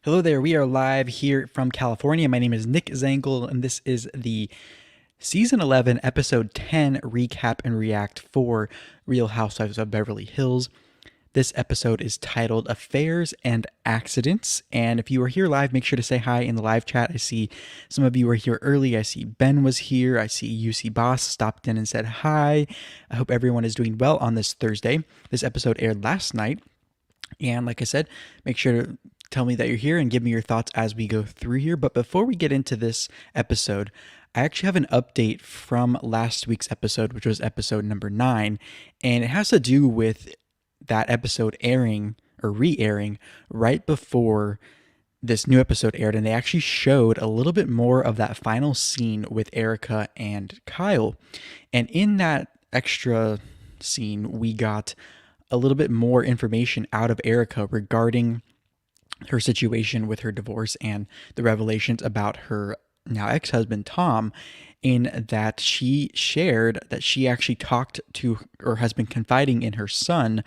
Hello there, we are live here from California. My name is Nick Zangl, and this is the Season 11, Episode 10 recap and react for Real Housewives of Beverly Hills. This episode is titled Affairs and Accidents, and if you are here live, make sure to say hi in the live chat. I see some of you were here early. I see Ben was here. I see UC Boss stopped in and said hi. I hope everyone is doing well on this Thursday. This episode aired last night, and like I said, make sure to tell me that you're here and give me your thoughts as we go through here. But before we get into this episode, I actually have an update from last week's episode, which was episode number 9, and it has to do with that episode airing or re-airing right before this new episode aired, and they actually showed a little bit more of that final scene with Erika and Kyle. And in that extra scene, we got a little bit more information out of Erika regarding her situation with her divorce and the revelations about her now ex-husband Tom, in that she shared that she actually talked to her husband, confiding in her son,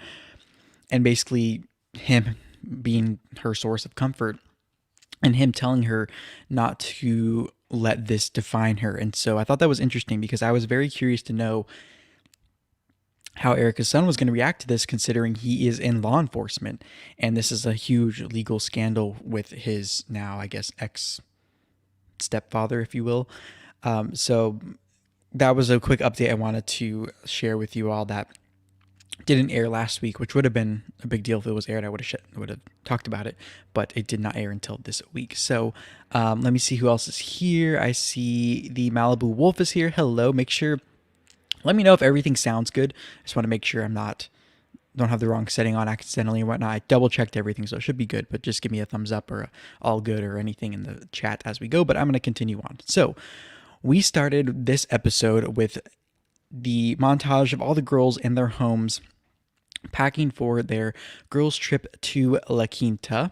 and basically him being her source of comfort and him telling her not to let this define her. And so I thought that was interesting because I was very curious to know how Erika's son was going to react to this, considering he is in law enforcement, and this is a huge legal scandal with his now, I guess, ex-stepfather, if you will. So that was a quick update I wanted to share with you all. That didn't air last week, which would have been a big deal if it was aired. I would have talked about it, but it did not air until this week. So let me see who else is here. I see the Malibu Wolf is here. Hello. Make sure, let me know if everything sounds good. I just want to make sure don't have the wrong setting on accidentally and whatnot. I double checked everything, so it should be good, but just give me a thumbs up or all good or anything in the chat as we go. But I'm going to continue on. So we started this episode with the montage of all the girls in their homes packing for their girls' trip to La Quinta.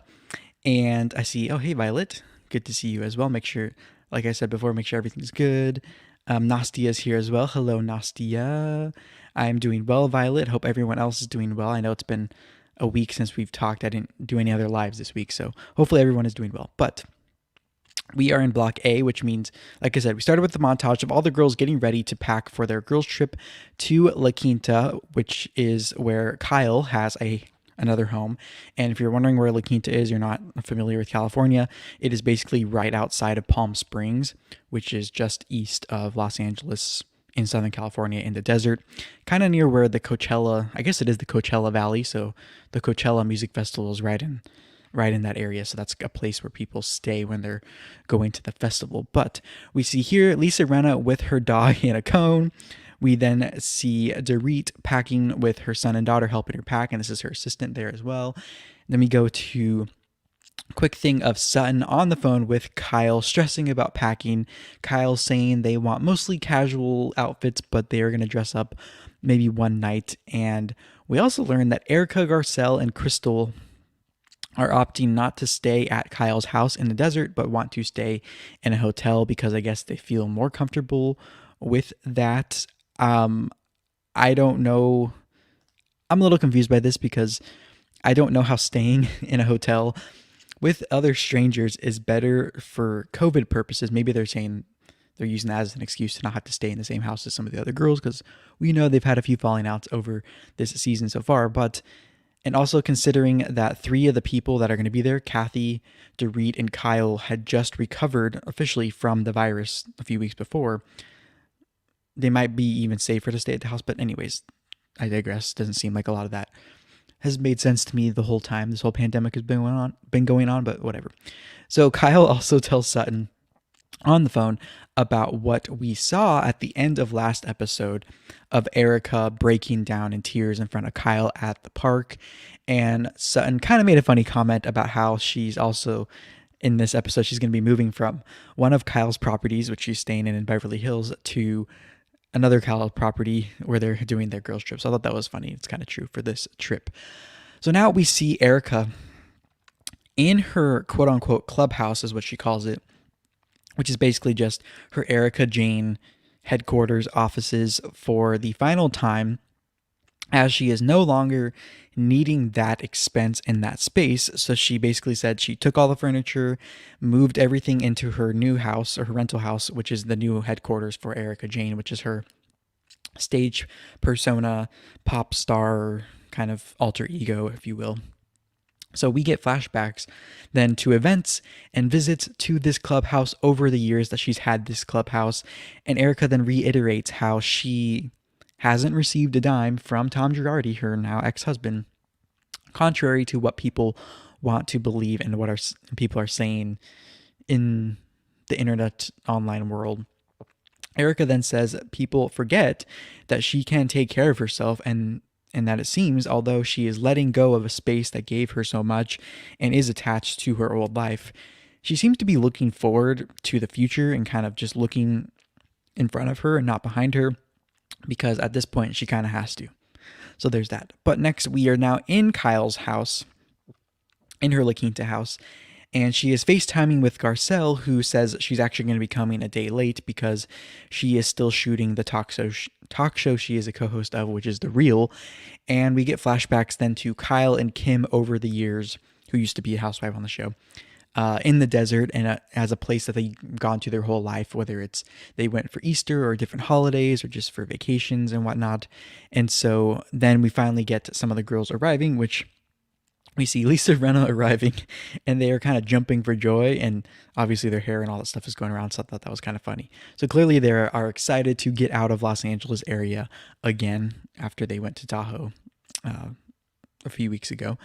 And I see, oh, hey, Violet. Good to see you as well. Make sure, like I said before, make sure everything's good. Nastia's here as well. Hello, Nastia. I'm doing well, Violet. Hope everyone else is doing well. I know it's been a week since we've talked. I didn't do any other lives this week, so hopefully everyone is doing well. But we are in Block A, which means, like I said, we started with the montage of all the girls getting ready to pack for their girls' trip to La Quinta, which is where Kyle has another home. And if you're wondering where La Quinta is, you're not familiar with California, it is basically right outside of Palm Springs, which is just east of Los Angeles in Southern California in the desert, kind of near where the Coachella, I guess it is the Coachella Valley. So the Coachella Music Festival is right in that area. So that's a place where people stay when they're going to the festival. But we see here Lisa Rinna with her dog in a cone. We then see Dorit packing with her son and daughter, helping her pack, and this is her assistant there as well. Then we go to quick thing of Sutton on the phone with Kyle, stressing about packing. Kyle saying they want mostly casual outfits, but they are going to dress up maybe one night. And we also learned that Erika, Garcelle, and Crystal are opting not to stay at Kyle's house in the desert, but want to stay in a hotel because I guess they feel more comfortable with that. I don't know. I'm a little confused by this because I don't know how staying in a hotel with other strangers is better for COVID purposes. Maybe they're saying they're using that as an excuse to not have to stay in the same house as some of the other girls, because we know they've had a few falling outs over this season so far. And also considering that 3 of the people that are going to be there, Kathy, Dorit, and Kyle, had just recovered officially from the virus a few weeks before, they might be even safer to stay at the house. But anyways, I digress. Doesn't seem like a lot of that has made sense to me the whole time this whole pandemic has been going on, but whatever. So Kyle also tells Sutton on the phone about what we saw at the end of last episode of Erika breaking down in tears in front of Kyle at the park. And Sutton kind of made a funny comment about how she's also, in this episode, she's going to be moving from one of Kyle's properties, which she's staying in Beverly Hills, to another Kyle property where they're doing their girls' trip. So I thought that was funny. It's kind of true for this trip. So now we see Erika in her quote-unquote clubhouse, is what she calls it, which is basically just her Erika Jayne headquarters offices for the final time as she is no longer needing that expense in that space. So she basically said she took all the furniture, moved everything into her new house, or her rental house, which is the new headquarters for Erika Jayne, which is her stage persona, pop star kind of alter ego, if you will. So we get flashbacks then to events and visits to this clubhouse over the years that she's had this clubhouse. And Erika then reiterates how she hasn't received a dime from Tom Girardi, her now ex-husband, contrary to what people want to believe and what people are saying in the internet online world. Erika then says people forget that she can take care of herself, and that it seems, although she is letting go of a space that gave her so much and is attached to her old life, she seems to be looking forward to the future and kind of just looking in front of her and not behind her, because at this point she kind of has to. So there's that. But next we are now in Kyle's house, in her La Quinta house, and she is FaceTiming with Garcelle, who says she's actually going to be coming a day late because she is still shooting the talk show she is a co-host of, which is The Real. And we get flashbacks then to Kyle and Kim over the years, who used to be a housewife on the show, in the desert, and as a place that they've gone to their whole life, whether it's they went for Easter or different holidays or just for vacations and whatnot. And so then we finally get some of the girls arriving, which we see Lisa Rinna arriving, and they are kind of jumping for joy, and obviously their hair and all that stuff is going around, so I thought that was kind of funny. So clearly they are excited to get out of Los Angeles area again after they went to Tahoe a few weeks ago.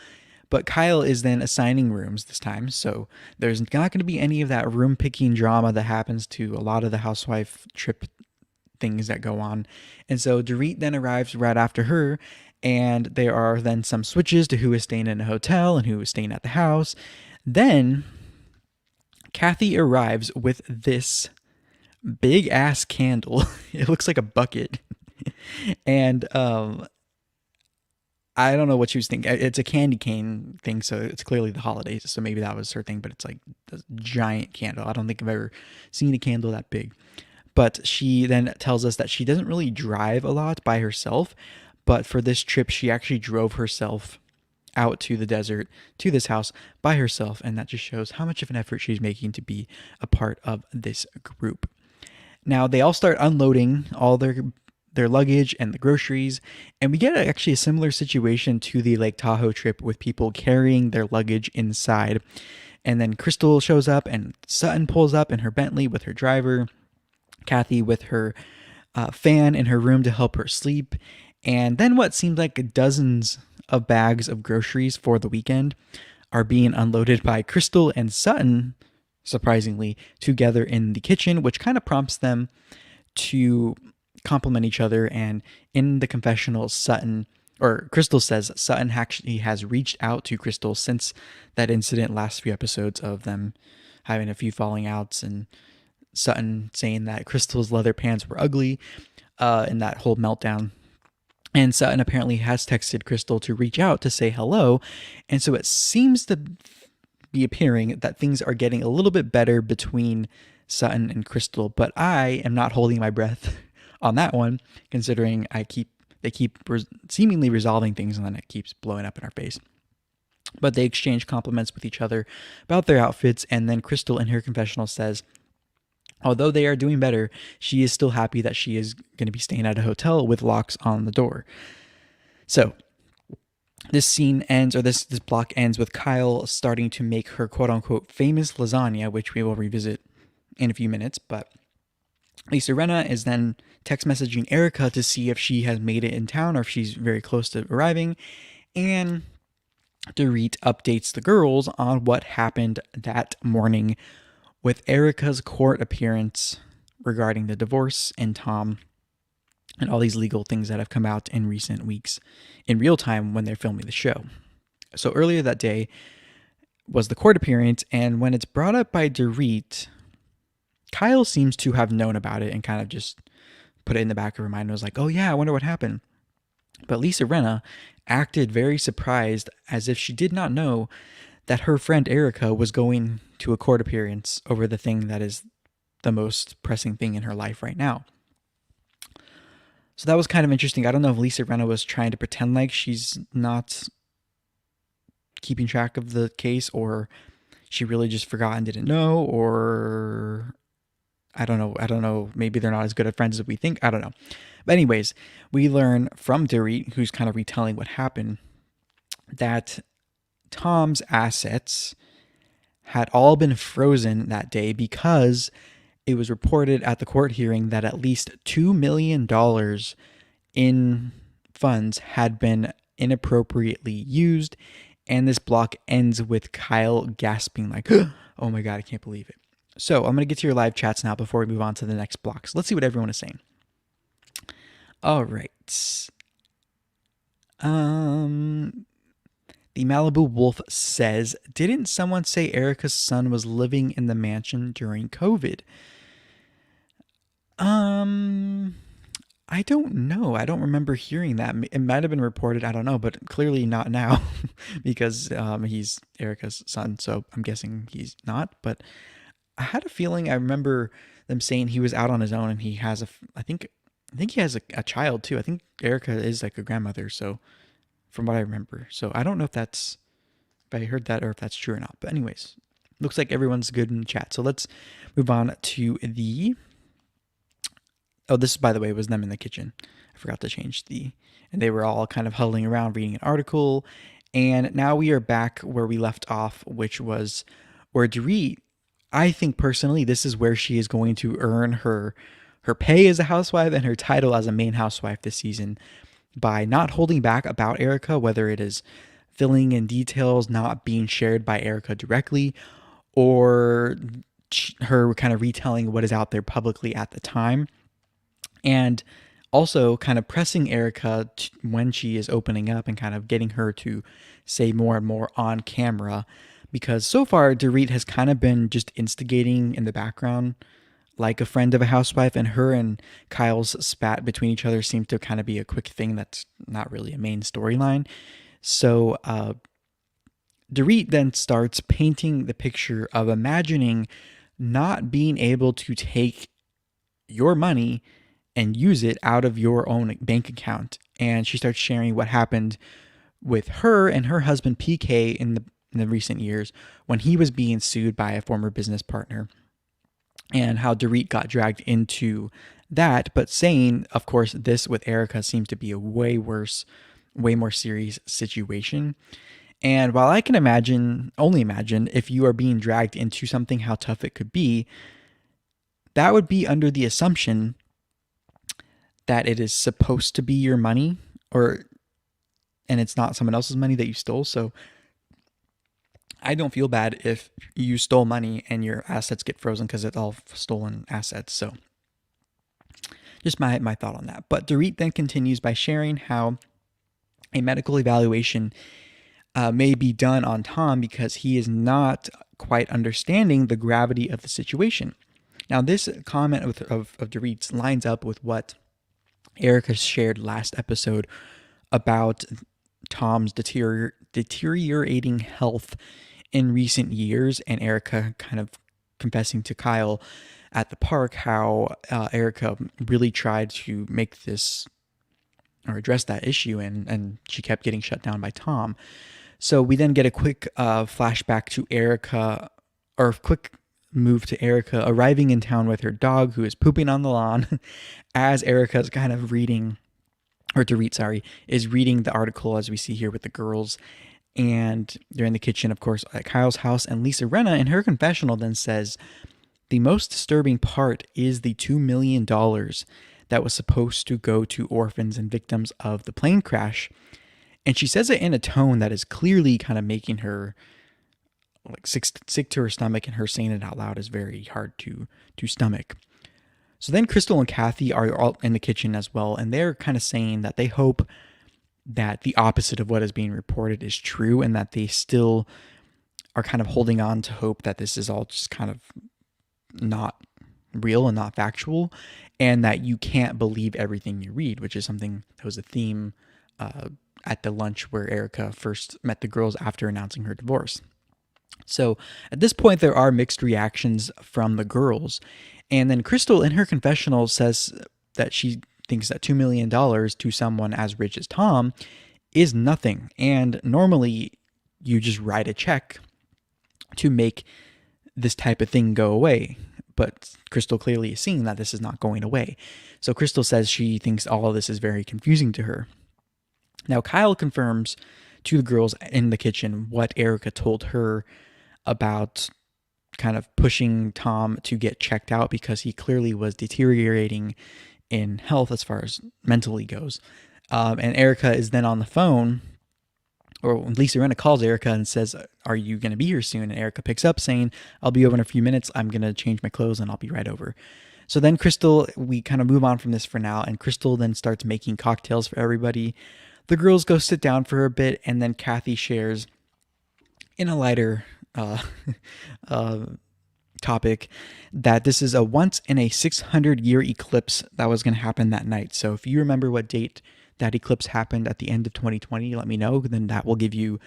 But Kyle is then assigning rooms this time, so there's not going to be any of that room picking drama that happens to a lot of the housewife trip things that go on. And so Dorit then arrives right after her, and there are then some switches to who is staying in a hotel and who is staying at the house. Then Kathy arrives with this big ass candle. It looks like a bucket. And I don't know what she was thinking. It's a candy cane thing, so it's clearly the holidays, so maybe that was her thing, but it's like a giant candle. I don't think I've ever seen a candle that big. But she then tells us that she doesn't really drive a lot by herself, but for this trip, she actually drove herself out to the desert, to this house by herself, and that just shows how much of an effort she's making to be a part of this group. Now, they all start unloading all their luggage and the groceries, and we get actually a similar situation to the Lake Tahoe trip with people carrying their luggage inside. And then Crystal shows up, and Sutton pulls up in her Bentley with her driver, Kathy with her fan in her room to help her sleep. And then what seemed like dozens of bags of groceries for the weekend are being unloaded by Crystal and Sutton, surprisingly, together in the kitchen, which kind of prompts them to complement each other. And in the confessional, Crystal says Sutton actually has reached out to Crystal since that incident last few episodes of them having a few falling outs, and Sutton saying that Crystal's leather pants were ugly in that whole meltdown. And Sutton apparently has texted Crystal to reach out to say hello. And so it seems to be appearing that things are getting a little bit better between Sutton and Crystal. But I am not holding my breath on that one, considering they keep seemingly resolving things, and then it keeps blowing up in our face. But they exchange compliments with each other about their outfits. And then Crystal in her confessional says, although they are doing better, she is still happy that she is going to be staying at a hotel with locks on the door. So this scene ends, or this block ends with Kyle starting to make her quote-unquote famous lasagna, which we will revisit in a few minutes. But Lisa Rinna is then text messaging Erika to see if she has made it in town or if she's very close to arriving. And Dorit updates the girls on what happened that morning with Erika's court appearance regarding the divorce and Tom and all these legal things that have come out in recent weeks in real time when they're filming the show. So earlier that day was the court appearance, and when it's brought up by Dorit, Kyle seems to have known about it and kind of just put it in the back of her mind and was like, oh yeah, I wonder what happened. But Lisa Rinna acted very surprised, as if she did not know that her friend Erika was going to a court appearance over the thing that is the most pressing thing in her life right now. So that was kind of interesting. I don't know if Lisa Rinna was trying to pretend like she's not keeping track of the case, or she really just forgot and didn't know, or I don't know. I don't know. Maybe they're not as good of friends as we think. I don't know. But anyways, we learn from Dorit, who's kind of retelling what happened, that Tom's assets had all been frozen that day because it was reported at the court hearing that at least $2 million in funds had been inappropriately used. And this block ends with Kyle gasping like, oh my God, I can't believe it. So I'm going to get to your live chats now before we move on to the next block. So let's see what everyone is saying. All right. The Malibu Wolf says, didn't someone say Erika's son was living in the mansion during COVID? I don't know. I don't remember hearing that. It might have been reported. I don't know, but clearly not now because he's Erika's son. So I'm guessing he's not. But I had a feeling. I remember them saying he was out on his own, and he has I think he has a child too. I think Erika is like a grandmother. So from what I remember. So I don't know if I heard that or if that's true or not. But anyways, looks like everyone's good in the chat. So let's move on to the. Oh, this, by the way, was them in the kitchen. I forgot to change and they were all kind of huddling around reading an article. And now we are back where we left off, which was where Dorit, I think personally, this is where she is going to earn her pay as a housewife and her title as a main housewife this season by not holding back about Erika, whether it is filling in details not being shared by Erika directly, or her kind of retelling what is out there publicly at the time. And also kind of pressing Erika when she is opening up and kind of getting her to say more and more on camera. Because so far, Dorit has kind of been just instigating in the background like a friend of a housewife, and her and Kyle's spat between each other seemed to kind of be a quick thing that's not really a main storyline. So Dorit then starts painting the picture of imagining not being able to take your money and use it out of your own bank account. And she starts sharing what happened with her and her husband PK in the recent years when he was being sued by a former business partner, and how Dorit got dragged into that, but saying, of course, this with Erika seems to be a way worse, way more serious situation. And while I can only imagine if you are being dragged into something, how tough it could be, that would be under the assumption that it is supposed to be your money, and it's not someone else's money that you stole. So I don't feel bad if you stole money and your assets get frozen because it's all stolen assets. So just my thought on that. But Dorit then continues by sharing how a medical evaluation may be done on Tom because he is not quite understanding the gravity of the situation. Now, this comment of Dorit's lines up with what Erika shared last episode about Tom's deteriorating health in recent years, and Erika kind of confessing to Kyle at the park how Erika really tried to make this or address that issue, and she kept getting shut down by Tom. So we then get a quick flashback to Erika, or quick move to Erika arriving in town with her dog who is pooping on the lawn as Erika's kind of reading, or Dorit, is reading the article as we see here with the girls. And they're in the kitchen, of course, at Kyle's house. And Lisa Rinna, in her confessional, then says, the most disturbing part is the $2 million that was supposed to go to orphans and victims of the plane crash. And she says it in a tone that is clearly kind of making her like sick to her stomach, and her saying it out loud is very hard to stomach. So then Crystal and Kathy are all in the kitchen as well, and they're kind of saying that they hope that the opposite of what is being reported is true, and that they still are kind of holding on to hope that this is all just kind of not real and not factual, and that you can't believe everything you read, which is something that was a theme at the lunch where Erika first met the girls after announcing her divorce. So at this point, there are mixed reactions from the girls. And then Crystal in her confessional says that she thinks that $2 million to someone as rich as Tom is nothing. And normally you just write a check to make this type of thing go away. But Crystal clearly is seeing that this is not going away. So Crystal says she thinks all of this is very confusing to her. Now Kyle confirms to the girls in the kitchen what Erika told her about kind of pushing Tom to get checked out because he clearly was deteriorating in health as far as mentally goes. And Erika is then on the phone, or Lisa Rinna calls Erika and says, "Are you going to be here soon?" And Erika picks up saying, "I'll be over in a few minutes. I'm going to change my clothes and I'll be right over." So then Crystal, we kind of move on from this for now, and Crystal then starts making cocktails for everybody. The girls go sit down for a bit, and then Kathy shares in a lighter topic that this is a once in a 600-year eclipse that was going to happen that night. So if you remember what date that eclipse happened at the end of 2020, let me know. Then that will give you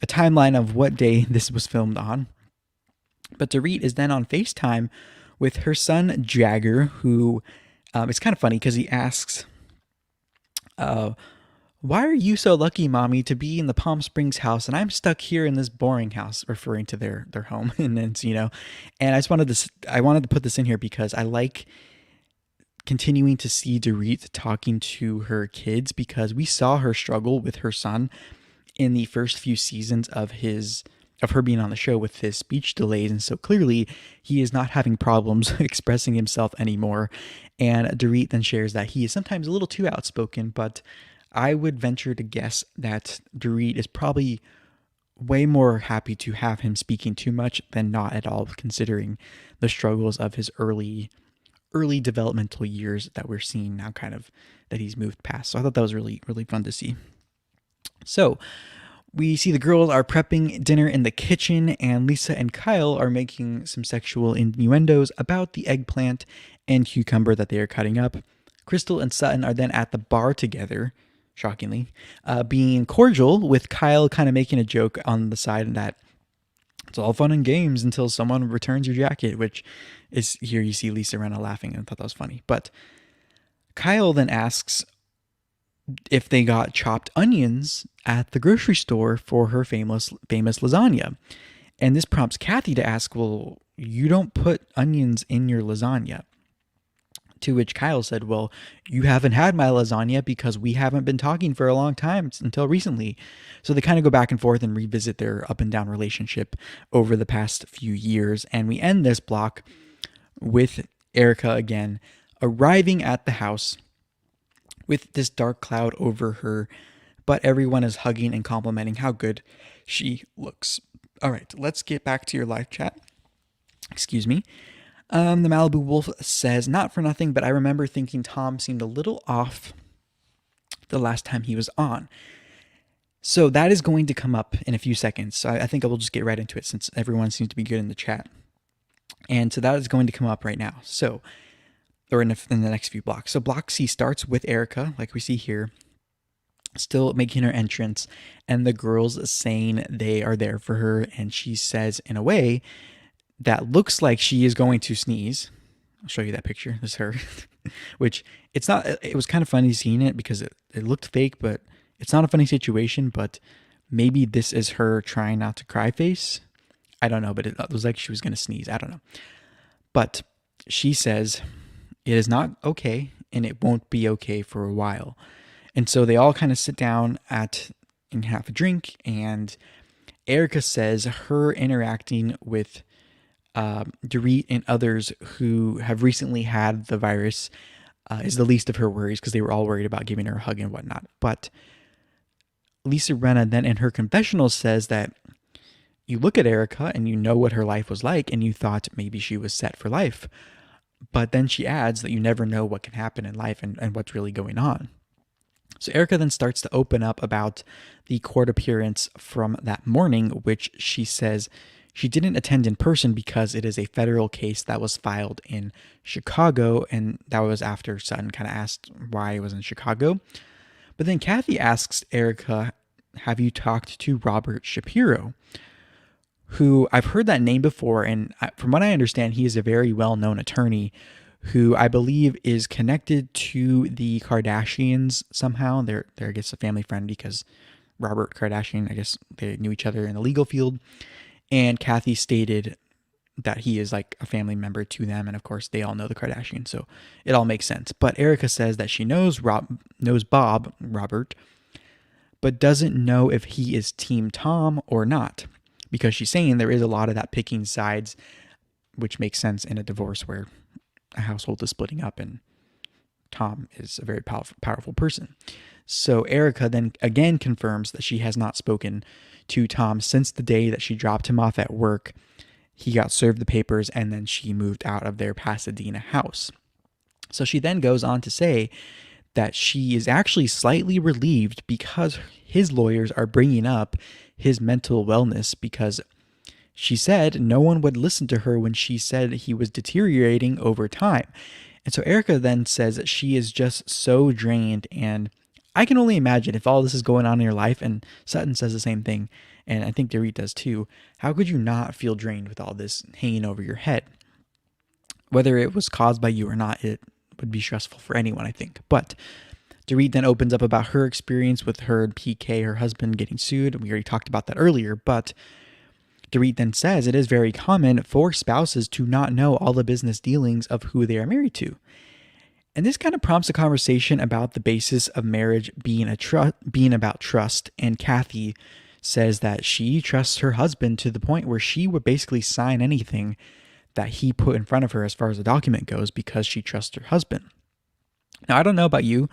a timeline of what day this was filmed on. But Dorit is then on FaceTime with her son Jagger, who it's kind of funny because he asks, "Why are you so lucky, Mommy, to be in the Palm Springs house, and I'm stuck here in this boring house," referring to their home. And then, and I wanted to put this in here because I like continuing to see Dorit talking to her kids, because we saw her struggle with her son in the first few seasons of her being on the show with his speech delays. And so clearly he is not having problems expressing himself anymore. And Dorit then shares that he is sometimes a little too outspoken, but I would venture to guess that Dorit is probably way more happy to have him speaking too much than not at all, considering the struggles of his early developmental years that we're seeing now, kind of that he's moved past. So I thought that was really, really fun to see. So we see the girls are prepping dinner in the kitchen, and Lisa and Kyle are making some sexual innuendos about the eggplant and cucumber that they are cutting up. Crystal and Sutton are then at the bar together, shockingly, being cordial, with Kyle kind of making a joke on the side that it's all fun and games until someone returns your jacket, which is, here you see Lisa Rinna laughing, and I thought that was funny. But Kyle then asks if they got chopped onions at the grocery store for her famous lasagna. And this prompts Kathy to ask, "Well, you don't put onions in your lasagna." To which Kyle said, "Well, you haven't had my lasagna because we haven't been talking for a long time until recently." So they kind of go back and forth and revisit their up and down relationship over the past few years. And we end this block with Erika again arriving at the house with this dark cloud over her, but everyone is hugging and complimenting how good she looks. All right, let's get back to your live chat. Excuse me. The Malibu Wolf says, "Not for nothing, but I remember thinking Tom seemed a little off the last time he was on." So that is going to come up in a few seconds. So I think I will just get right into it since everyone seems to be good in the chat. And so that is going to come up right now. So, or in the next few blocks. So block C starts with Erika, like we see here, still making her entrance, and the girls saying they are there for her. And she says in a way that looks like she is going to sneeze. I'll show you that picture. This is her, which it's not, it was kind of funny seeing it because it looked fake, but it's not a funny situation. But maybe this is her trying not to cry face. I don't know, but it was like she was going to sneeze. I don't know. But she says it is not okay and it won't be okay for a while. And so they all kind of sit down and have a drink. And Erika says her interacting with Dorit and others who have recently had the virus is the least of her worries, because they were all worried about giving her a hug and whatnot. But Lisa Rinna then in her confessional says that you look at Erika and you know what her life was like and you thought maybe she was set for life. But then she adds that you never know what can happen in life and what's really going on. So Erika then starts to open up about the court appearance from that morning, which she says she didn't attend in person because it is a federal case that was filed in Chicago, and that was after Sutton kind of asked why it was in Chicago. But then Kathy asks Erika, have you talked to Robert Shapiro? Who I've heard that name before, and from what I understand, he is a very well-known attorney who I believe is connected to the Kardashians somehow. They're I guess a family friend because Robert Kardashian, I guess they knew each other in the legal field. And Kathy stated that he is like a family member to them, and of course they all know the Kardashians, so it all makes sense. But Erika says that she knows Bob, Robert, but doesn't know if he is Team Tom or not, because she's saying there is a lot of that picking sides, which makes sense in a divorce where a household is splitting up and Tom is a very powerful person. So Erika then again confirms that she has not spoken to Tom since the day that she dropped him off at work. He got served the papers and then she moved out of their Pasadena house. So she then goes on to say that she is actually slightly relieved because his lawyers are bringing up his mental wellness, because she said no one would listen to her when she said he was deteriorating over time. And so Erika then says that she is just so drained, and I can only imagine if all this is going on in your life, and Sutton says the same thing, and I think Dorit does too, how could you not feel drained with all this hanging over your head? Whether it was caused by you or not, it would be stressful for anyone, I think. But Dorit then opens up about her experience with her and PK, her husband, getting sued. We already talked about that earlier, but Dorit then says it is very common for spouses to not know all the business dealings of who they are married to. And this kind of prompts a conversation about the basis of marriage being about trust. And Kathy says that she trusts her husband to the point where she would basically sign anything that he put in front of her as far as the document goes, because she trusts her husband. Now, I don't know about you,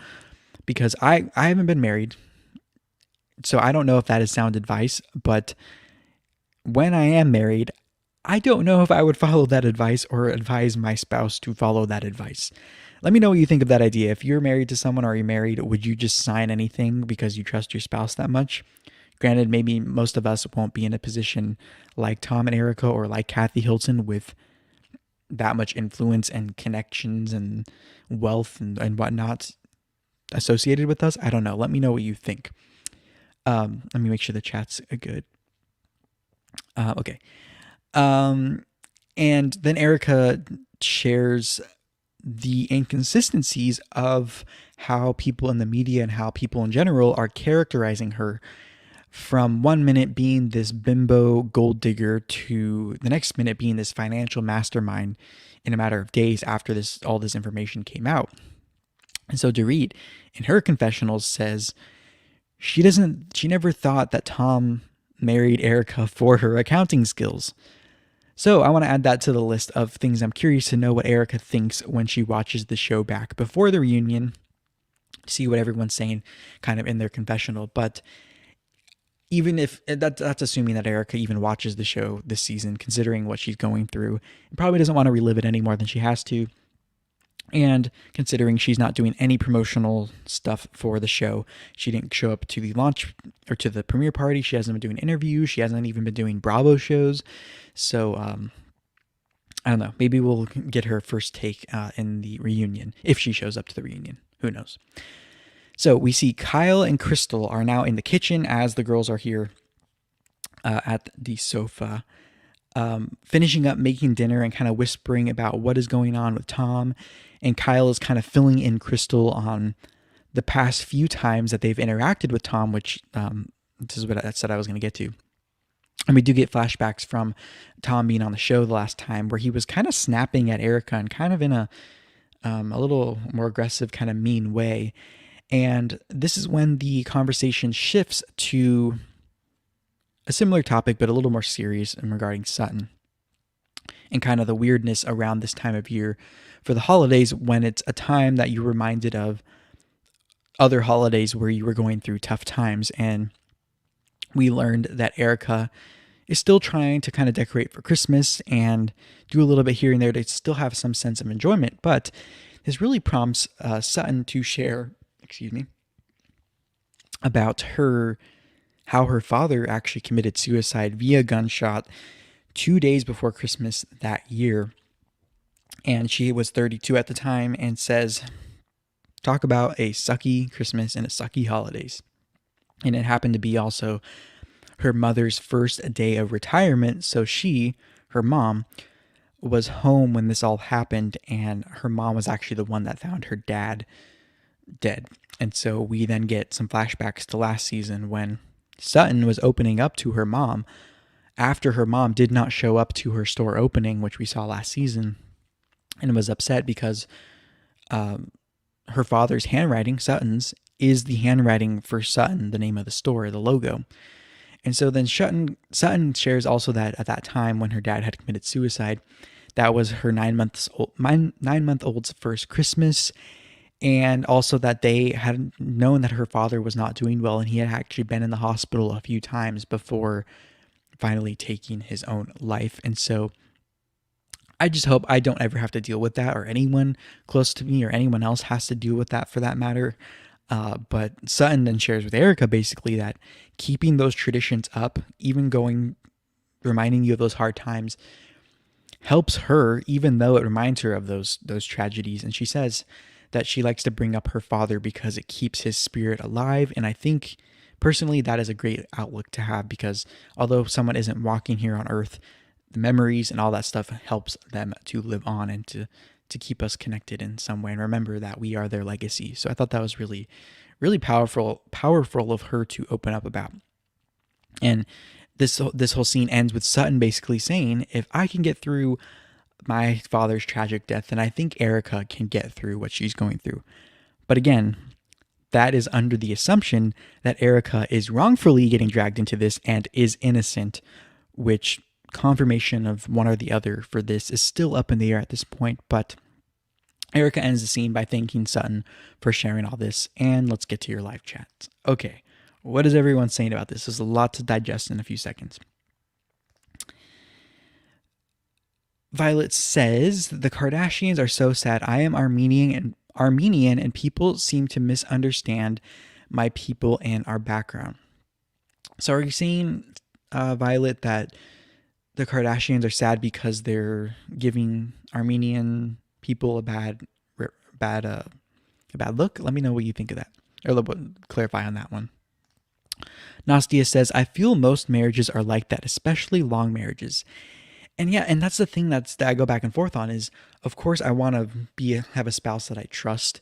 because I haven't been married, so I don't know if that is sound advice, but when I am married, I don't know if I would follow that advice or advise my spouse to follow that advice. Let me know what you think of that idea. If you're married to someone or you're married, would you just sign anything because you trust your spouse that much? Granted, maybe most of us won't be in a position like Tom and Erika or like Kathy Hilton with that much influence and connections and wealth and whatnot associated with us. I don't know. Let me know what you think. Let me make sure the chat's good. Okay. And then Erika shares the inconsistencies of how people in the media and how people in general are characterizing her, from one minute being this bimbo gold digger to the next minute being this financial mastermind in a matter of days after all this information came out. And so Dorit, in her confessionals, says she never thought that Tom married Erika for her accounting skills. So I want to add that to the list of things I'm curious to know what Erika thinks when she watches the show back before the reunion, see what everyone's saying kind of in their confessional. But even if that's assuming that Erika even watches the show this season, considering what she's going through, and probably doesn't want to relive it any more than she has to. And considering she's not doing any promotional stuff for the show, she didn't show up to the launch or to the premiere party. She hasn't been doing interviews. She hasn't even been doing Bravo shows. So I don't know. Maybe we'll get her first take in the reunion if she shows up to the reunion. Who knows? So we see Kyle and Crystal are now in the kitchen as the girls are here at the sofa, finishing up making dinner and kind of whispering about what is going on with Tom. And Kyle is kind of filling in Crystal on the past few times that they've interacted with Tom, which this is what I said I was going to get to. And we do get flashbacks from Tom being on the show the last time, where he was kind of snapping at Erika and kind of in a little more aggressive, kind of mean way. And this is when the conversation shifts to a similar topic, but a little more serious and regarding Sutton and kind of the weirdness around this time of year for the holidays, when it's a time that you're reminded of other holidays where you were going through tough times. And we learned that Erika is still trying to kind of decorate for Christmas and do a little bit here and there to still have some sense of enjoyment. But this really prompts Sutton to share, about how her father actually committed suicide via gunshot 2 days before Christmas that year. And she was 32 at the time, and says, talk about a sucky Christmas and a sucky holidays. And it happened to be also her mother's first day of retirement. So she, her mom, was home when this all happened, and her mom was actually the one that found her dad dead. And so we then get some flashbacks to last season when Sutton was opening up to her mom after her mom did not show up to her store opening, which we saw last season, and was upset because her father's handwriting, Sutton's, is the handwriting for Sutton, the name of the store, the logo. And so then Sutton shares also that at that time when her dad had committed suicide, that was her 9-month-old's first Christmas. And also that they had known that her father was not doing well, and he had actually been in the hospital a few times before finally taking his own life. And so I just hope I don't ever have to deal with that, or anyone close to me or anyone else has to deal with that for that matter. But Sutton then shares with Erika basically that keeping those traditions up, even reminding you of those hard times, helps her, even though it reminds her of those tragedies. And she says that she likes to bring up her father because it keeps his spirit alive. And I think personally that is a great outlook to have, because although someone isn't walking here on earth, the memories and all that stuff helps them to live on and to keep us connected in some way and remember that we are their legacy. So I thought that was really, really powerful of her to open up about. And this whole scene ends with Sutton basically saying, if I can get through my father's tragic death, then I think Erika can get through what she's going through. But again, that is under the assumption that Erika is wrongfully getting dragged into this and is innocent, which confirmation of one or the other for this is still up in the air at this point. But Erika ends the scene by thanking Sutton for sharing all this, and let's get to your live chat. Okay, what is everyone saying about this? There's a lot to digest in a few seconds. Violet says, the Kardashians are so sad. I am Armenian and people seem to misunderstand my people and our background. So are you saying, Violet, that the Kardashians are sad because they're giving Armenian people a bad look? Let me know what you think of that, or clarify on that one. Nastia says, I feel most marriages are like that, especially long marriages. And yeah, and that's the thing that I go back and forth on is, of course, I want to have a spouse that I trust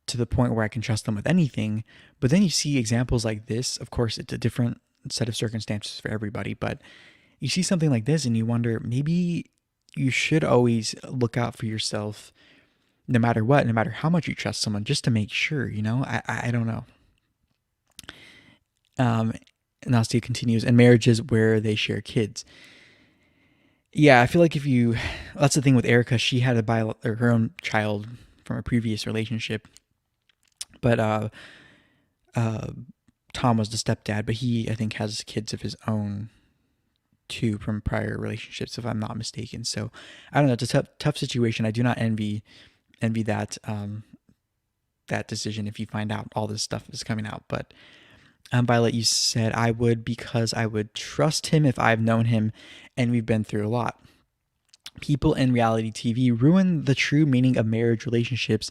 to the point where I can trust them with anything. But then you see examples like this. Of course, it's a different set of circumstances for everybody, but you see something like this and you wonder, maybe you should always look out for yourself no matter what, no matter how much you trust someone, just to make sure, I don't know. Nastia continues, and marriages where they share kids. Yeah, I feel like that's the thing with Erika. She had her own child from a previous relationship, but Tom was the stepdad, but he, I think, has kids of his own too from prior relationships, if I'm not mistaken. So I don't know. It's a tough situation. I do not envy that that decision if you find out all this stuff is coming out. But Violet, you said, I would, because I would trust him if I've known him and we've been through a lot. People in reality TV ruin the true meaning of marriage relationships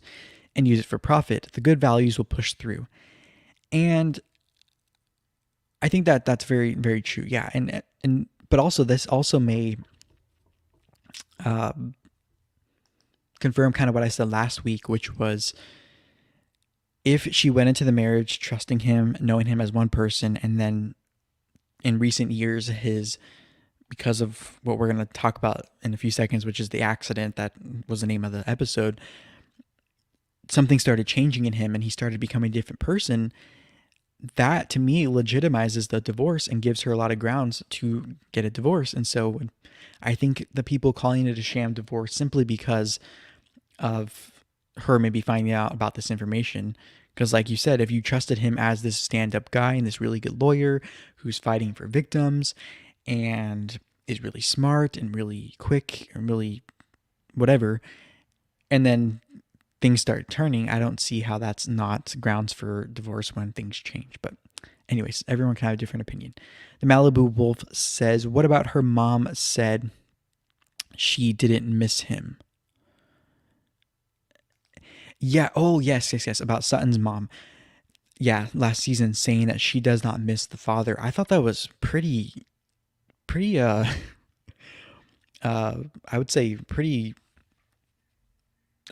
and use it for profit. The good values will push through. And I think that that's very, very true. Yeah. And but also this also may confirm kind of what I said last week, which was, if she went into the marriage trusting him, knowing him as one person, and then in recent years, because of what we're going to talk about in a few seconds, which is the accident that was the name of the episode, something started changing in him and he started becoming a different person, that to me legitimizes the divorce and gives her a lot of grounds to get a divorce. And so I think the people calling it a sham divorce simply because of her maybe finding out about this information, because like you said, if you trusted him as this stand-up guy and this really good lawyer who's fighting for victims and is really smart and really quick and really whatever, and then things start turning, I don't see how that's not grounds for divorce when things change. But anyways, everyone can have a different opinion. The Malibu Wolf says, what about her mom said she didn't miss him? Yeah. Oh, yes. About Sutton's mom. Yeah. Last season saying that she does not miss the father. I thought that was pretty, I would say pretty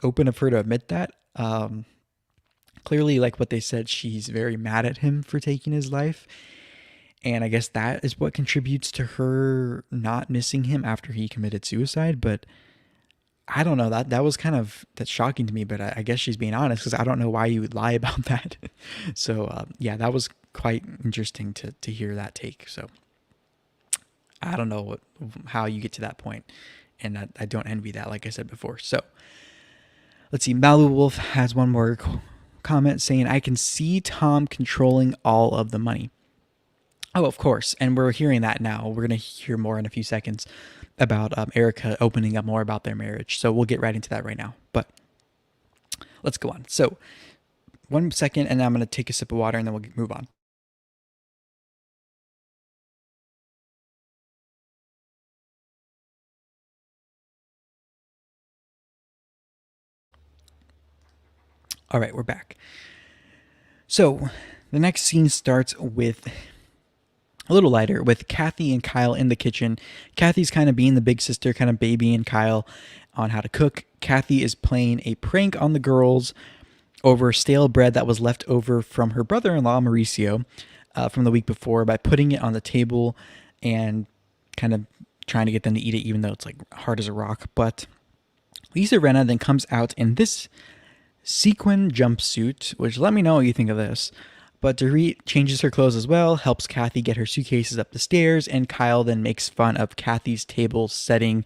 open of her to admit that. Clearly, like what they said, she's very mad at him for taking his life. And I guess that is what contributes to her not missing him after he committed suicide. But I don't know, that was kind of that's shocking to me. But I guess she's being honest, because I don't know why you would lie about that. So yeah, that was quite interesting to hear that take. So I don't know how you get to that point, and I don't envy that, like I said before. So let's see. Malibu Wolf has one more comment saying, I can see Tom controlling all of the money. Oh, of course. And we're hearing that now. We're going to hear more in a few seconds about Erika opening up more about their marriage. So we'll get right into that right now. But let's go on. So 1 second, and then I'm going to take a sip of water, and then we'll move on. All right, we're back. So the next scene starts with a little lighter, with Kathy and Kyle in the kitchen. Kathy's kind of being the big sister, kind of babying Kyle on how to cook. Kathy is playing a prank on the girls over stale bread that was left over from her brother-in-law, Mauricio, from the week before, by putting it on the table and kind of trying to get them to eat it, even though it's like hard as a rock. But Lisa Rinna then comes out in this sequin jumpsuit, which, let me know what you think of this. But Dorit changes her clothes as well, helps Kathy get her suitcases up the stairs, and Kyle then makes fun of Kathy's table setting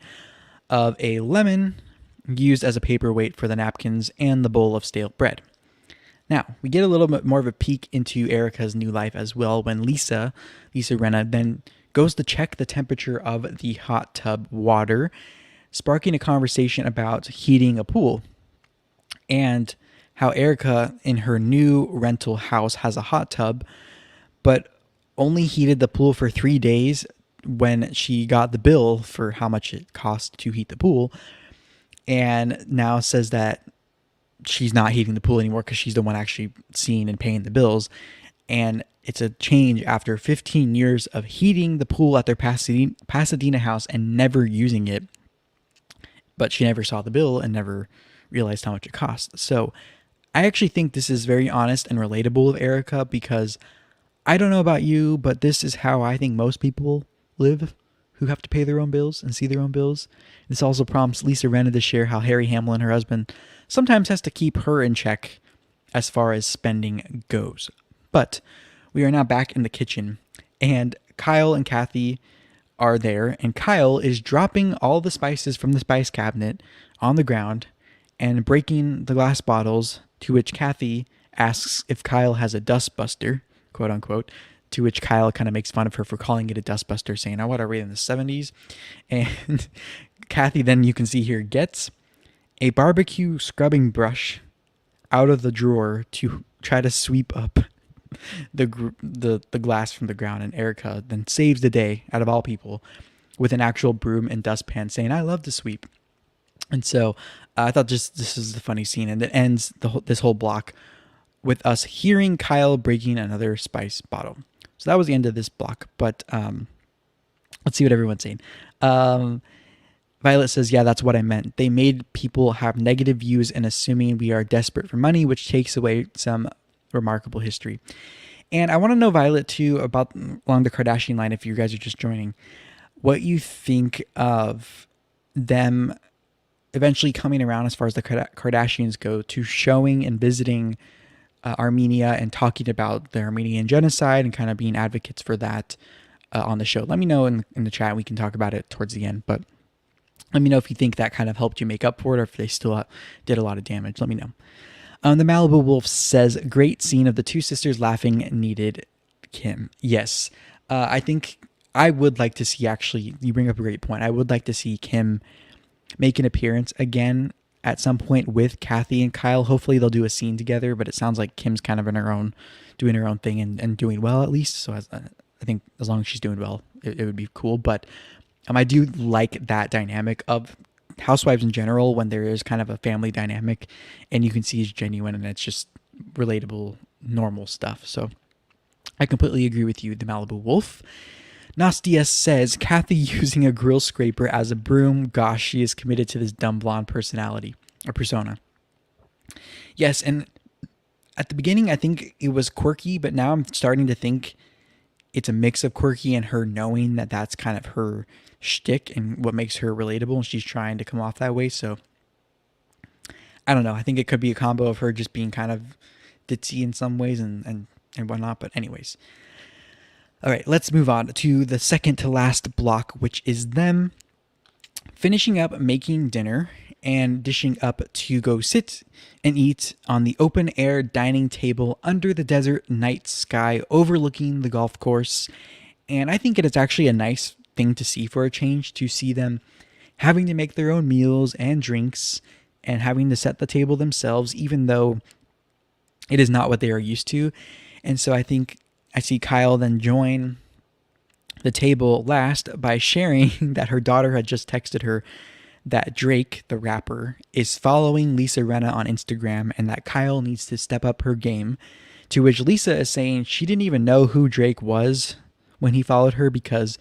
of a lemon used as a paperweight for the napkins and the bowl of stale bread. Now, we get a little bit more of a peek into Erika's new life as well when Lisa Rinna, then goes to check the temperature of the hot tub water, sparking a conversation about heating a pool. And how Erika in her new rental house has a hot tub, but only heated the pool for 3 days when she got the bill for how much it cost to heat the pool, and now says that she's not heating the pool anymore because she's the one actually seeing and paying the bills. And it's a change after 15 years of heating the pool at their Pasadena house and never using it, but she never saw the bill and never realized how much it cost. So I actually think this is very honest and relatable of Erika, because I don't know about you, but this is how I think most people live who have to pay their own bills and see their own bills. This also prompts Lisa Rinna to share how Harry Hamlin, her husband, sometimes has to keep her in check as far as spending goes. But we are now back in the kitchen, and Kyle and Kathy are there, and Kyle is dropping all the spices from the spice cabinet on the ground and breaking the glass bottles, to which Kathy asks if Kyle has a dustbuster, quote unquote, to which Kyle kind of makes fun of her for calling it a dustbuster, saying, oh, what are we in the 70s? And Kathy, then you can see here, gets a barbecue scrubbing brush out of the drawer to try to sweep up the glass from the ground. And Erika then saves the day, out of all people, with an actual broom and dustpan, saying, I love to sweep. And so I thought this is the funny scene, and it ends this whole block with us hearing Kyle breaking another spice bottle. So that was the end of this block. But let's see what everyone's saying. Violet says, yeah, that's what I meant. They made people have negative views and assuming we are desperate for money, which takes away some remarkable history. And I want to know, Violet, too, about along the Kardashian line, if you guys are just joining, what you think of them eventually coming around as far as the Kardashians go to showing and visiting Armenia and talking about the Armenian genocide and kind of being advocates for that on the show. Let me know in the chat. We can talk about it towards the end, but let me know if you think that kind of helped you make up for it, or if they still did a lot of damage. Let me know. The Malibu Wolf says, great scene of the two sisters laughing, needed Kim. Yes. I think I would like to see, actually, you bring up a great point. I would like to see Kim make an appearance again at some point with Kathy and Kyle. Hopefully they'll do a scene together, but it sounds like Kim's kind of doing her own thing and doing well, at least. So I think as long as she's doing well, it would be cool. But I do like that dynamic of Housewives in general, when there is kind of a family dynamic and you can see it's genuine and it's just relatable, normal stuff. So I completely agree with you, the Malibu Wolf. Nastia says, Kathy using a grill scraper as a broom. Gosh, she is committed to this dumb blonde personality or persona. Yes, and at the beginning, I think it was quirky, but now I'm starting to think it's a mix of quirky and her knowing that that's kind of her shtick and what makes her relatable, and she's trying to come off that way. So I don't know. I think it could be a combo of her just being kind of ditzy in some ways and whatnot. But anyways, all right, let's move on to the second to last block, which is them finishing up making dinner and dishing up to go sit and eat on the open air dining table under the desert night sky overlooking the golf course. And I think it is actually a nice thing to see for a change, to see them having to make their own meals and drinks and having to set the table themselves, even though it is not what they are used to. And so I think I see Kyle then join the table last by sharing that her daughter had just texted her that Drake, the rapper, is following Lisa Rinna on Instagram and that Kyle needs to step up her game. To which Lisa is saying she didn't even know who Drake was when he followed her because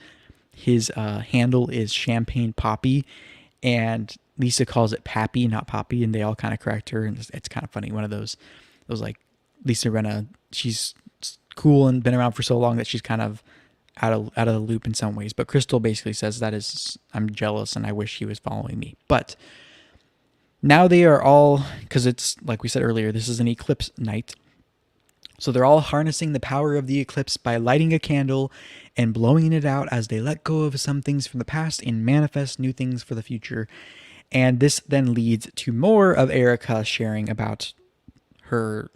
his handle is Champagne Poppy, and Lisa calls it Pappy, not Poppy, and they all kind of correct her, and it's kind of funny. One of those like Lisa Rinna, she's cool and been around for so long that she's kind of out of the loop in some ways. But Crystal basically says that is, I'm jealous and I wish he was following me. But now they are all, because it's like we said earlier, this is an eclipse night. So they're all harnessing the power of the eclipse by lighting a candle and blowing it out as they let go of some things from the past and manifest new things for the future. And this then leads to more of Erika sharing about her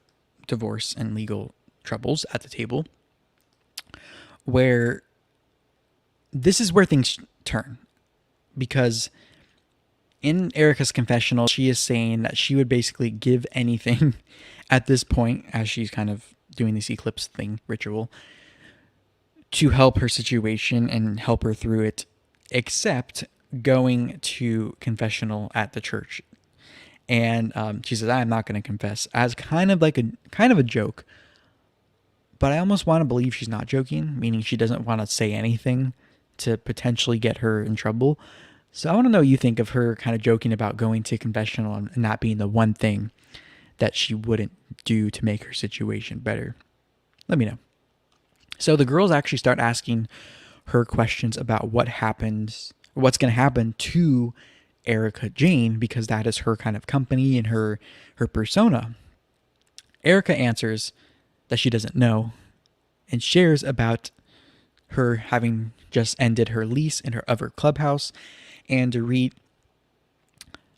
divorce and legal troubles at the table, where this is where things turn, because in Erika's confessional, she is saying that she would basically give anything at this point, as she's kind of doing this eclipse thing ritual, to help her situation and help her through it, except going to confessional at the church. And she says, I'm not going to confess, as kind of a joke. But I almost want to believe she's not joking, meaning she doesn't want to say anything to potentially get her in trouble. So I want to know what you think of her kind of joking about going to confessional and not being the one thing that she wouldn't do to make her situation better. Let me know. So the girls actually start asking her questions about what happens, or what's going to happen to Erika Jayne, because that is her kind of company and her persona. Erika answers that she doesn't know and shares about her having just ended her lease in her clubhouse, and Dorit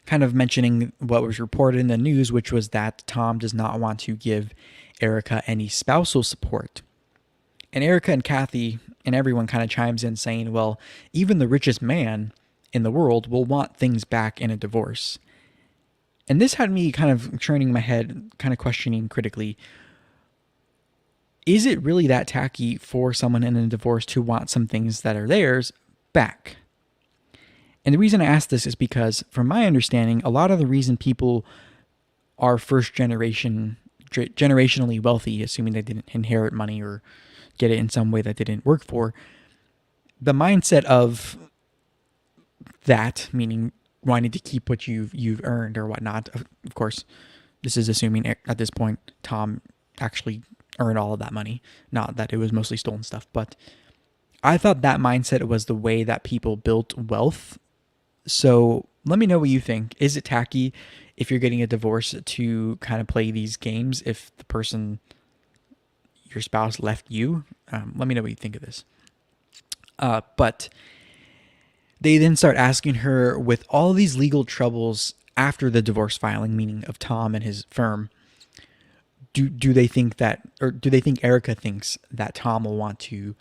kind of mentioning what was reported in the news, which was that Tom does not want to give Erika any spousal support. And Erika and Kathy and everyone kind of chimes in saying, well, even the richest man in the world will want things back in a divorce. And this had me kind of turning my head, kind of questioning critically, is it really that tacky for someone in a divorce to want some things that are theirs back? And the reason I ask this is because, from my understanding, a lot of the reason people are generationally wealthy, assuming they didn't inherit money or get it in some way that they didn't work for, the mindset of that, meaning wanting to keep what you've earned or whatnot. Of course, this is assuming at this point Tom actually earned all of that money, not that it was mostly stolen stuff. But I thought that mindset was the way that people built wealth. So let me know what you think. Is it tacky if you're getting a divorce to kind of play these games if the person, your spouse, left you? Let me know what you think of this. But they then start asking her, with all these legal troubles after the divorce filing, meaning of Tom and his firm, do they think that, or do they think Erika thinks that Tom will want to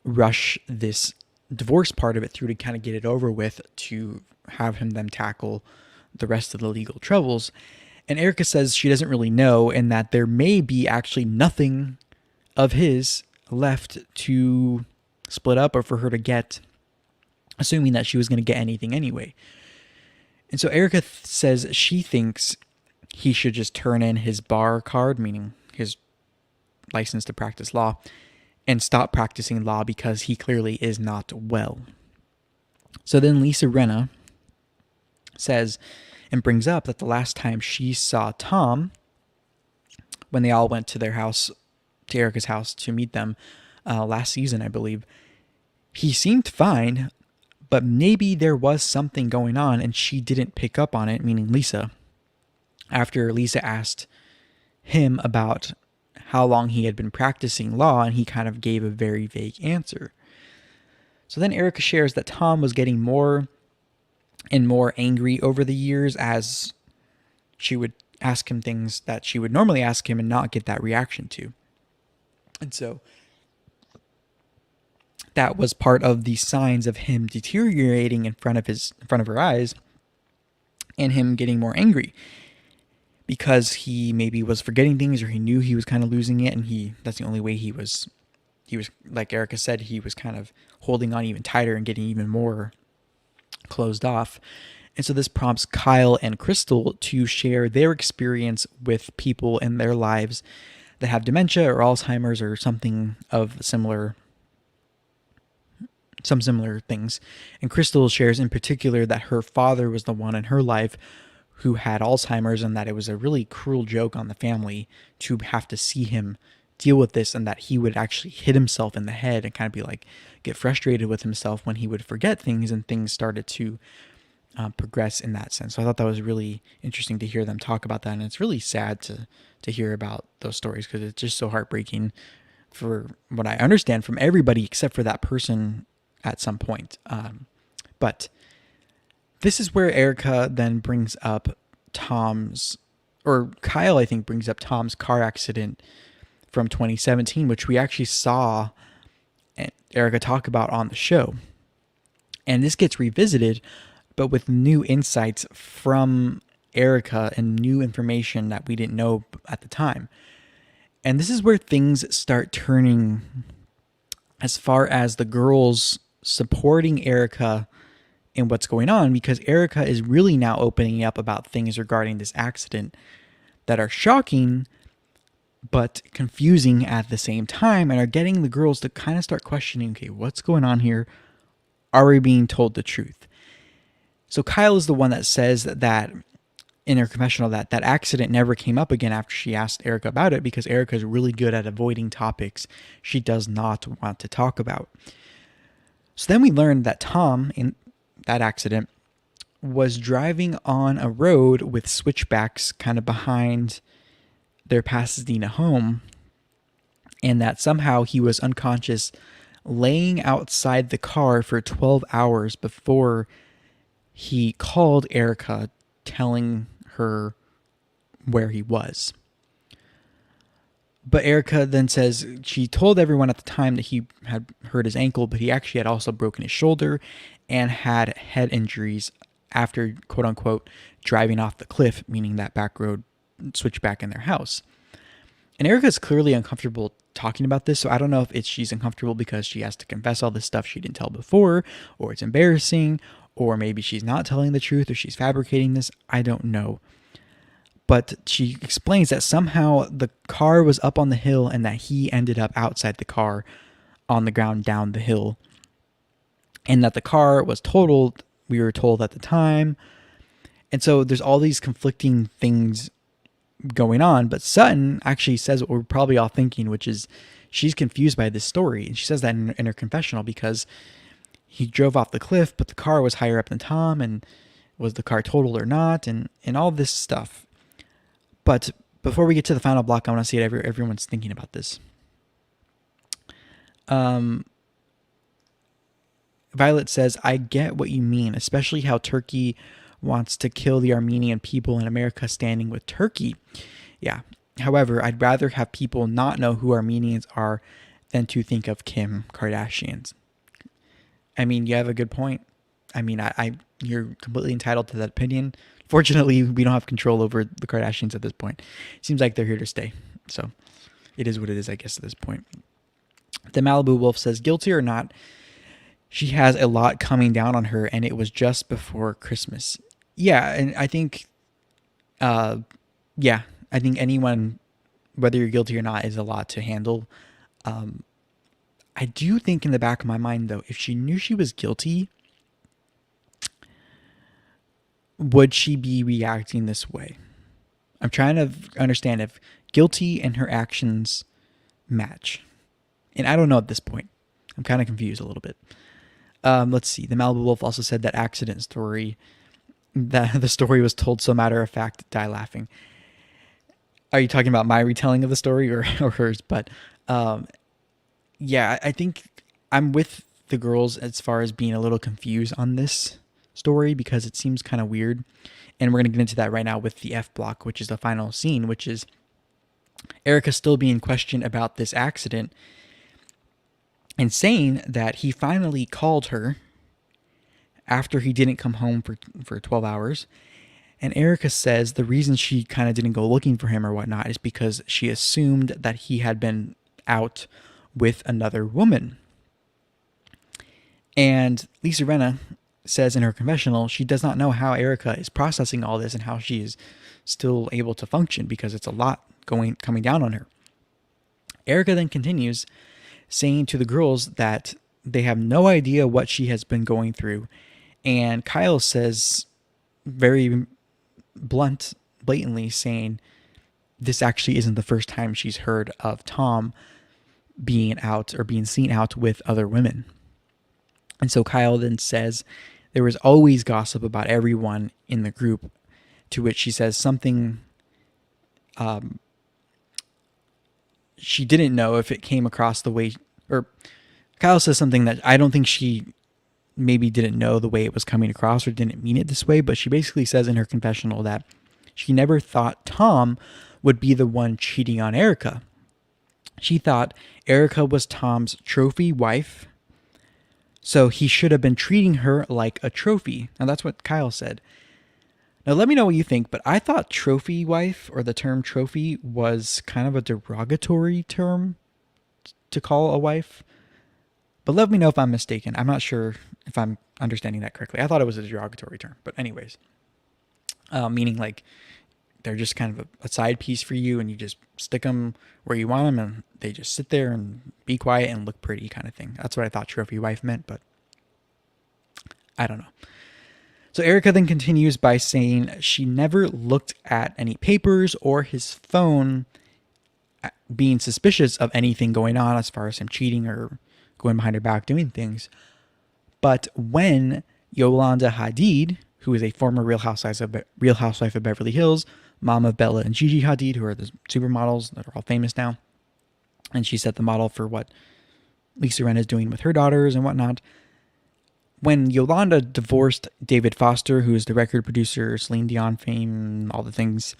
rush this divorce part of it through to kind of get it over with, to have him then tackle the rest of the legal troubles? And Erika says she doesn't really know, and that there may be actually nothing of his left to split up or for her to get, assuming that she was going to get anything anyway. And so Erika says she thinks he should just turn in his bar card, meaning his license to practice law, and stop practicing law because he clearly is not well. So then Lisa Rinna says and brings up that the last time she saw Tom, when they all went to their house, to Erika's house to meet them last season, I believe, he seemed fine, but maybe there was something going on and she didn't pick up on it, meaning Lisa, after Lisa asked him about how long he had been practicing law, and he kind of gave a very vague answer. So then Erika shares that Tom was getting more and more angry over the years as she would ask him things that she would normally ask him and not get that reaction to. And so that was part of the signs of him deteriorating in front of her eyes, and him getting more angry because he maybe was forgetting things, or he knew he was kind of losing it, and that's the only way he was, like Erika said, he was kind of holding on even tighter and getting even more closed off. And so this prompts Kyle and Crystal to share their experience with people in their lives that have dementia or Alzheimer's or something of some similar things. And Crystal shares in particular that her father was the one in her life who had Alzheimer's, and that it was a really cruel joke on the family to have to see him deal with this, and that he would actually hit himself in the head and kind of be like, get frustrated with himself when he would forget things, and things started to progress in that sense. So I thought that was really interesting to hear them talk about that, and it's really sad to hear about those stories, because it's just so heartbreaking for what I understand from everybody except for that person at some point. But this is where Erika then brings up Kyle, I think, brings up Tom's car accident from 2017, which we actually saw Erika talk about on the show. And this gets revisited, but with new insights from Erika and new information that we didn't know at the time. And this is where things start turning as far as the girls supporting Erika in what's going on, because Erika is really now opening up about things regarding this accident that are shocking but confusing at the same time, and are getting the girls to kind of start questioning, okay, what's going on here? Are we being told the truth? So Kyle is the one that says that in her confessional that accident never came up again after she asked Erika about it, because Erika is really good at avoiding topics she does not want to talk about. So then we learned that Tom, in that accident, was driving on a road with switchbacks kind of behind their Pasadena home, and that somehow he was unconscious, laying outside the car for 12 hours before he called Erika, telling her where he was. But Erika then says she told everyone at the time that he had hurt his ankle, but he actually had also broken his shoulder and had head injuries after, quote unquote, driving off the cliff, meaning that back road switchback in their house. And Erika's clearly uncomfortable talking about this, so I don't know if she's uncomfortable because she has to confess all this stuff she didn't tell before, or it's embarrassing, or maybe she's not telling the truth, or she's fabricating this. I don't know. But she explains that somehow the car was up on the hill and that he ended up outside the car on the ground down the hill. And that the car was totaled, we were told at the time. And so there's all these conflicting things going on. But Sutton actually says what we're probably all thinking, which is she's confused by this story. And she says that in her confessional, because he drove off the cliff, but the car was higher up than Tom, and was the car totaled or not, and all this stuff. But before we get to the final block, I want to see what everyone's thinking about this. Violet says, I get what you mean, especially how Turkey wants to kill the Armenian people and America standing with Turkey. Yeah. However, I'd rather have people not know who Armenians are than to think of Kim Kardashians. I mean, you have a good point. I mean, you're completely entitled to that opinion. Fortunately, we don't have control over the Kardashians at this point. It seems like they're here to stay. So it is what it is, I guess, at this point. The Malibu Wolf says, guilty or not, she has a lot coming down on her, and it was just before Christmas. Yeah, and I think, I think anyone, whether you're guilty or not, is a lot to handle. I do think in the back of my mind, though, if she knew she was guilty, would she be reacting this way? I'm trying to understand if guilty and her actions match. And I don't know at this point. I'm kind of confused a little bit. Let's see. The Malibu Wolf also said that accident story, that the story was told so matter of fact, die laughing. Are you talking about my retelling of the story or hers? But yeah, I think I'm with the girls as far as being a little confused on this story because it seems kind of weird. And we're going to get into that right now with the F block, which is the final scene, which is Erika still being questioned about this accident and saying that he finally called her after he didn't come home for 12 hours. And Erika says the reason she kind of didn't go looking for him or whatnot is because she assumed that he had been out with another woman. And Lisa Rinna says in her confessional she does not know how Erika is processing all this and how she is still able to function because it's a lot coming down on her. Erika then continues saying to the girls that they have no idea what she has been going through. And Kyle says very blatantly saying this actually isn't the first time she's heard of Tom being out or being seen out with other women. And so Kyle then says there was always gossip about everyone in the group, to which she says something she didn't know if it came across the way, or Kyle says something that I don't think she maybe didn't know the way it was coming across or didn't mean it this way, but she basically says in her confessional that she never thought Tom would be the one cheating on Erika. She thought Erika was Tom's trophy wife, so he should have been treating her like a trophy. Now that's what Kyle said. Now let me know what you think, but I thought trophy wife or the term trophy was kind of a derogatory term to call a wife. But let me know if I'm mistaken. I'm not sure if I'm understanding that correctly. I thought it was a derogatory term. But anyways, meaning like they're just kind of a side piece for you and you just stick them where you want them and they just sit there and be quiet and look pretty kind of thing. That's what I thought trophy wife meant, but I don't know. So Erika then continues by saying she never looked at any papers or his phone being suspicious of anything going on as far as him cheating or going behind her back doing things. But when Yolanda Hadid, who is a former Real Housewife of Beverly Hills, mom of Bella and Gigi Hadid, who are the supermodels that are all famous now, and she set the model for what Lisa Rinna is doing with her daughters and whatnot. When Yolanda divorced David Foster, who is the record producer, Celine Dion fame, all the things,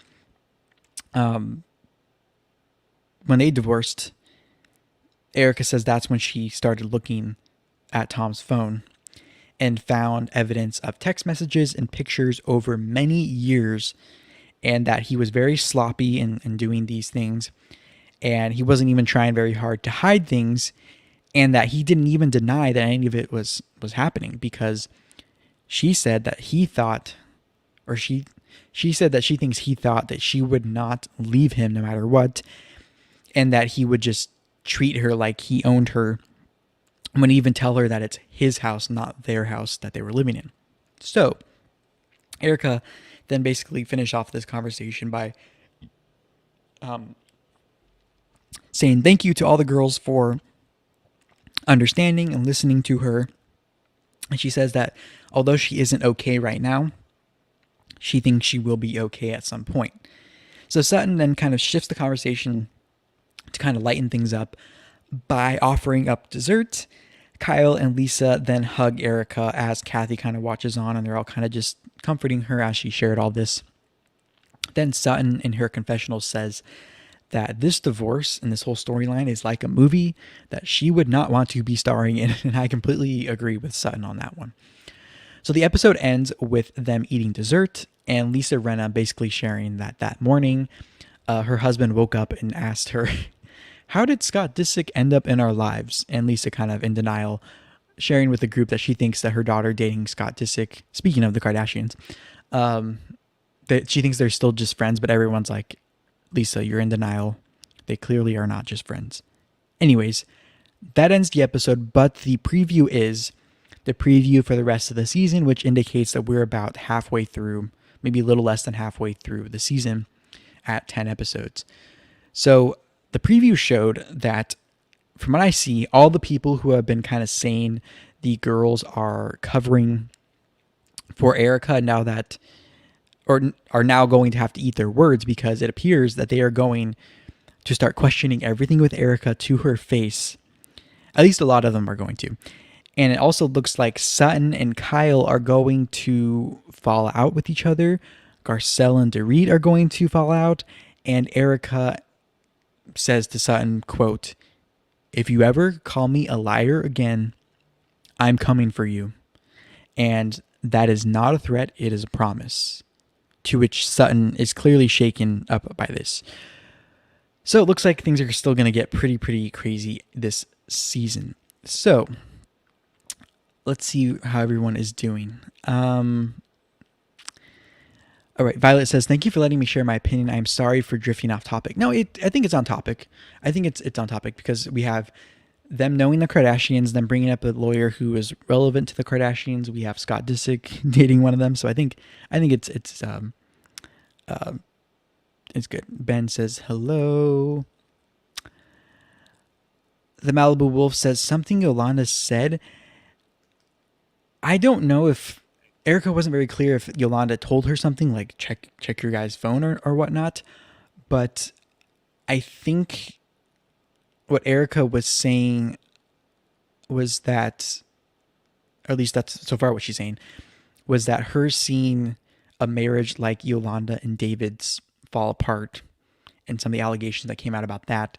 when they divorced, Erika says that's when she started looking at Tom's phone and found evidence of text messages and pictures over many years, and that he was very sloppy in doing these things, and he wasn't even trying very hard to hide things, and that he didn't even deny that any of it was happening, because she said that he thought, or she said that she thinks he thought that she would not leave him no matter what, and that he would just treat her like he owned her, when he even tell her that it's his house, not their house that they were living in. So Erika then basically finished off this conversation by saying thank you to all the girls for understanding and listening to her. And she says that although she isn't okay right now, she thinks she will be okay at some point. So Sutton then kind of shifts the conversation to kind of lighten things up by offering up dessert. Kyle and Lisa then hug Erika as Kathy kind of watches on, and they're all kind of just comforting her as she shared all this. Then Sutton in her confessional says that this divorce and this whole storyline is like a movie that she would not want to be starring in, and I completely agree with Sutton on that one. So the episode ends with them eating dessert, and Lisa Rinna basically sharing that morning her husband woke up and asked her, how did Scott Disick end up in our lives? And Lisa kind of in denial, sharing with the group that she thinks that her daughter dating Scott Disick, speaking of the Kardashians, that she thinks they're still just friends, but everyone's like, Lisa, you're in denial. They clearly are not just friends. Anyways, that ends the episode, but the preview is the preview for the rest of the season, which indicates that we're about halfway through, maybe a little less than halfway through the season at 10 episodes. So the preview showed that, from what I see, all the people who have been kind of saying the girls are covering for Erika now that, or are now going to have to eat their words, because it appears that they are going to start questioning everything with Erika to her face. At least a lot of them are going to. And it also looks like Sutton and Kyle are going to fall out with each other. Garcelle and Dorit are going to fall out. And Erika says to Sutton, quote, "If you ever call me a liar again, I'm coming for you." And that is not a threat, it is a promise. To which Sutton is clearly shaken up by this. So it looks like things are still going to get pretty crazy this season. So let's see how everyone is doing. All right, Violet says, "Thank you for letting me share my opinion. I'm sorry for drifting off topic." No, I think it's on topic. I think it's on topic because we have them knowing the Kardashians, them bringing up a lawyer who is relevant to the Kardashians. We have Scott Disick dating one of them, so I think it's good. Ben says hello. The Malibu Wolf says something Yolanda said. I don't know if Erika wasn't very clear if Yolanda told her something like check your guy's phone or whatnot, but I think what Erika was saying was that, or at least that's so far what she's saying, was that her seeing a marriage like Yolanda and David's fall apart and some of the allegations that came out about that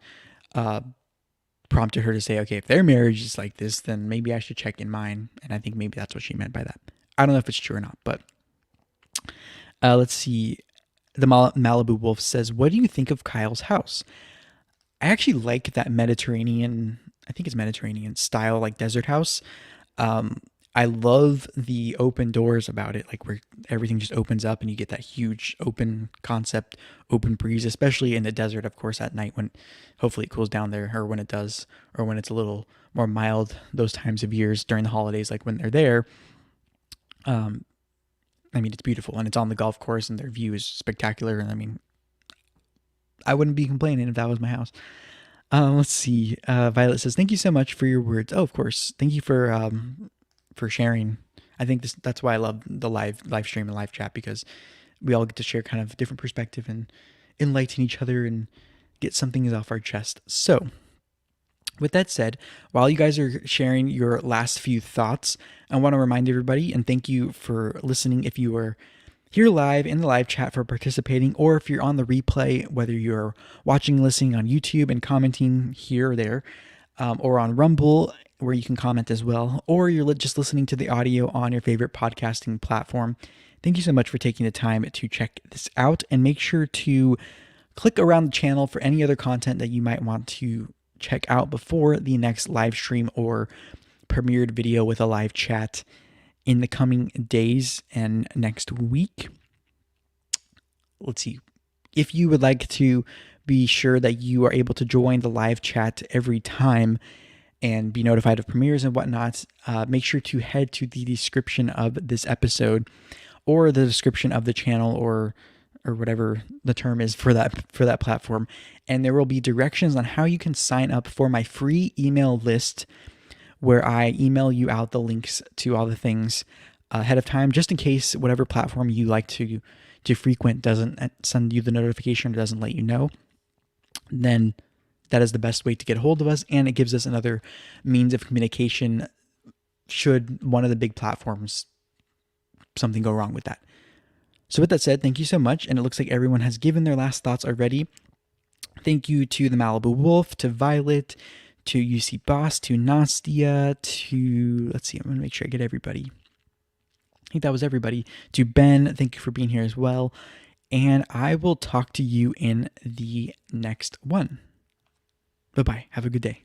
prompted her to say, okay, if their marriage is like this, then maybe I should check in mine. And I think maybe that's what she meant by that. I don't know if it's true or not, but let's see. The Malibu Wolf says, "What do you think of Kyle's house?" I actually like that Mediterranean, I think it's Mediterranean style, like desert house. I love the open doors about it, like where everything just opens up and you get that huge open concept, open breeze, especially in the desert, of course, at night when hopefully it cools down there, or when it does, or when it's a little more mild those times of years during the holidays, like when they're there. I mean, it's beautiful and it's on the golf course and their view is spectacular. And I mean, I wouldn't be complaining if that was my house. Let's see. Violet says, "Thank you so much for your words." Oh, of course. Thank you for sharing. I think that's why I love the live stream and live chat, because we all get to share kind of different perspective and enlighten each other and get some things off our chest. So with that said, while you guys are sharing your last few thoughts, I want to remind everybody and thank you for listening. If you were here live in the live chat, for participating, or if you're on the replay, whether you're watching, listening on YouTube and commenting here or there, or on Rumble, where you can comment as well, or you're just listening to the audio on your favorite podcasting platform. Thank you so much for taking the time to check this out, and make sure to click around the channel for any other content that you might want to check out before the next live stream or premiered video with a live chat in the coming days and next week. Let's see. If you would like to be sure that you are able to join the live chat every time and be notified of premieres and whatnot, make sure to head to the description of this episode, or the description of the channel, or whatever the term is for that platform, and there will be directions on how you can sign up for my free email list, where I email you out the links to all the things ahead of time, just in case whatever platform you like to frequent doesn't send you the notification or doesn't let you know. Then that is the best way to get a hold of us, and it gives us another means of communication should one of the big platforms, something go wrong with that. So with that said, thank you so much, and it looks like everyone has given their last thoughts already. Thank you to the Malibu Wolf, to Violet, to UC Boss, to Nastia, to, let's see, I'm going to make sure I get everybody. I think that was everybody. To Ben, thank you for being here as well. And I will talk to you in the next one. Bye-bye. Have a good day.